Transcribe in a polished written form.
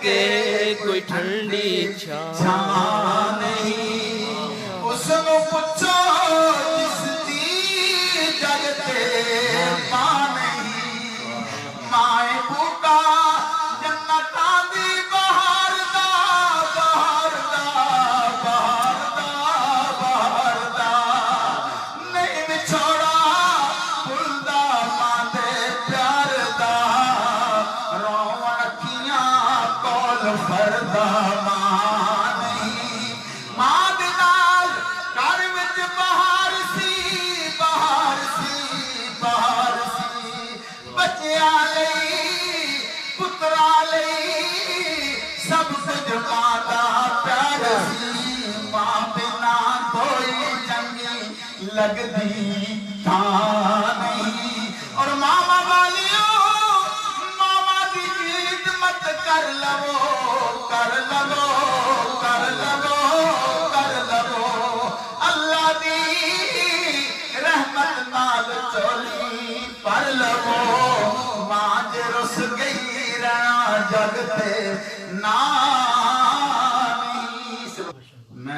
के कोई ठंडी छां नहीं उसनु पुछो जिसदी जगते मां नहीं माए बूटा जन्नतां दी बहार दा बहार दा बहार दा बहार दा नहीं विछोड़ा फुलदा मां दे प्यार दा रोवन अखियां फरदा मां नहीं मां दे नाल घर विच बहार सी बहार सी बहार सी बच्चियां लई पुत्रा लई सब कुछ मां दा प्यार सी मां बिना कोई चंगी लगदी थां नहीं और मामा वालियों मामा दी खिदमत कर लवो कर लवो कर लवो कर लवो अल्लाह दी रहमत नाल चोली पर लवो मां जे रुस गई रहना जग ते ना